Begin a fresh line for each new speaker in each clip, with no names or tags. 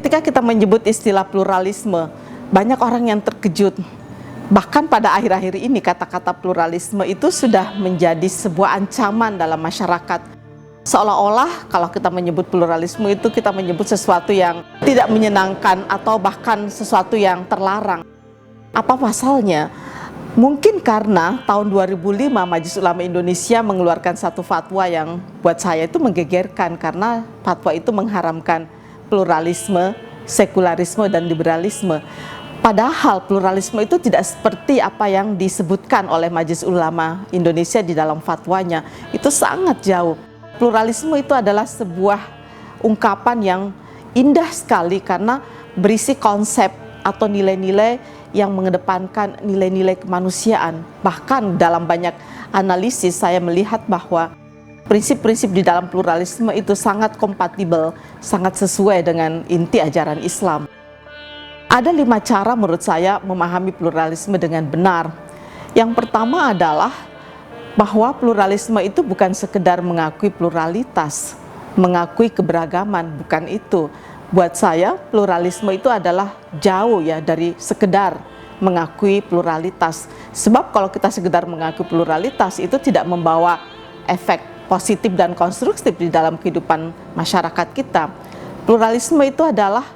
Ketika kita menyebut istilah pluralisme, banyak orang yang terkejut. Bahkan pada akhir-akhir ini kata-kata pluralisme itu sudah menjadi sebuah ancaman dalam masyarakat. Seolah-olah kalau kita menyebut pluralisme itu kita menyebut sesuatu yang tidak menyenangkan atau bahkan sesuatu yang terlarang. Apa pasalnya? Mungkin karena tahun 2005 Majelis Ulama Indonesia mengeluarkan satu fatwa yang buat saya itu menggegerkan, karena fatwa itu mengharamkan pluralisme, sekularisme, dan liberalisme. Padahal pluralisme itu tidak seperti apa yang disebutkan oleh Majelis Ulama Indonesia di dalam fatwanya. Itu sangat jauh. Pluralisme itu adalah sebuah ungkapan yang indah sekali karena berisi konsep atau nilai-nilai yang mengedepankan nilai-nilai kemanusiaan. Bahkan dalam banyak analisis saya melihat bahwa prinsip-prinsip di dalam pluralisme itu sangat kompatibel, sangat sesuai dengan inti ajaran Islam. Ada 5 cara menurut saya memahami pluralisme dengan benar. Yang pertama adalah bahwa pluralisme itu bukan sekedar mengakui pluralitas, mengakui keberagaman, bukan itu. Buat saya pluralisme itu adalah jauh ya dari sekedar mengakui pluralitas. Sebab kalau kita sekedar mengakui pluralitas itu tidak membawa efek positif dan konstruktif di dalam kehidupan masyarakat kita. Pluralisme itu adalah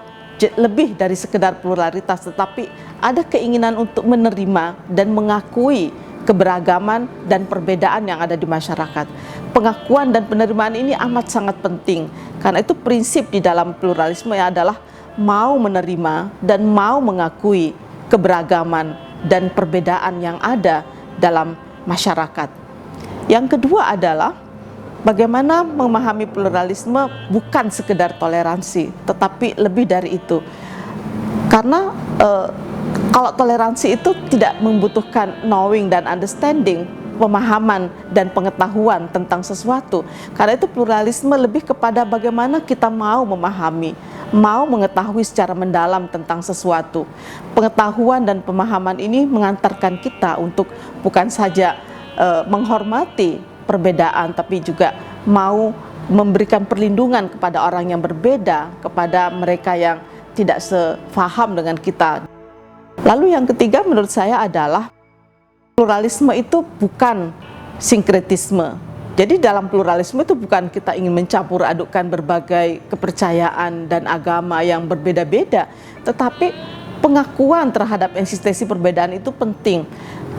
lebih dari sekedar pluralitas, tetapi ada keinginan untuk menerima dan mengakui keberagaman dan perbedaan yang ada di masyarakat. Pengakuan dan penerimaan ini amat sangat penting, karena itu prinsip di dalam pluralisme adalah mau menerima dan mau mengakui keberagaman dan perbedaan yang ada dalam masyarakat. Yang kedua adalah bagaimana memahami pluralisme bukan sekedar toleransi, tetapi lebih dari itu. Karena kalau toleransi itu tidak membutuhkan knowing dan understanding, pemahaman dan pengetahuan tentang sesuatu. Karena itu pluralisme lebih kepada bagaimana kita mau memahami, mau mengetahui secara mendalam tentang sesuatu. Pengetahuan dan pemahaman ini mengantarkan kita untuk bukan saja menghormati perbedaan, tapi juga mau memberikan perlindungan kepada orang yang berbeda, kepada mereka yang tidak sefaham dengan kita. Lalu yang ketiga menurut saya adalah pluralisme itu bukan sinkretisme. Jadi dalam pluralisme itu bukan kita ingin mencampur adukkan berbagai kepercayaan dan agama yang berbeda-beda, tetapi pengakuan terhadap eksistensi perbedaan itu penting.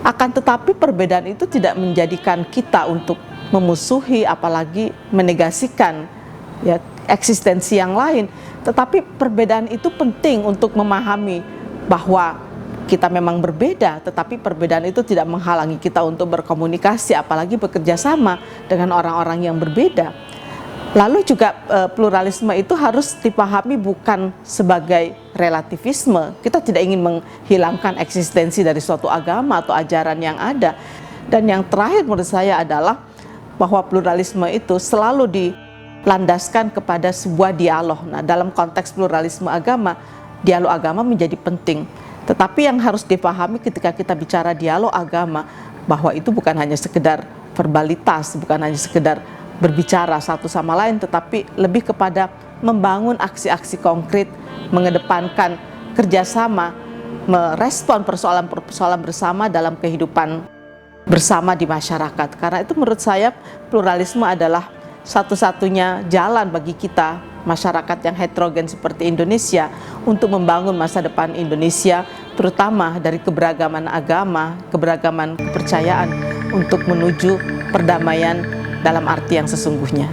Akan tetapi perbedaan itu tidak menjadikan kita untuk memusuhi, apalagi menegasikan ya eksistensi yang lain. Tetapi perbedaan itu penting untuk memahami bahwa kita memang berbeda, tetapi perbedaan itu tidak menghalangi kita untuk berkomunikasi, apalagi bekerja sama dengan orang-orang yang berbeda. Lalu juga pluralisme itu harus dipahami bukan sebagai relativisme. Kita tidak ingin menghilangkan eksistensi dari suatu agama atau ajaran yang ada. Dan yang terakhir menurut saya adalah bahwa pluralisme itu selalu dilandaskan kepada sebuah dialog. Nah, dalam konteks pluralisme agama, dialog agama menjadi penting. Tetapi yang harus dipahami ketika kita bicara dialog agama, bahwa itu bukan hanya sekedar verbalitas, bukan hanya sekedar berbicara satu sama lain, tetapi lebih kepada membangun aksi-aksi konkret, mengedepankan kerjasama, merespon persoalan-persoalan bersama dalam kehidupan bersama di masyarakat. Karena itu menurut saya pluralisme adalah satu-satunya jalan bagi kita, masyarakat yang heterogen seperti Indonesia, untuk membangun masa depan Indonesia, terutama dari keberagaman agama, keberagaman kepercayaan, untuk menuju perdamaian dalam arti yang sesungguhnya.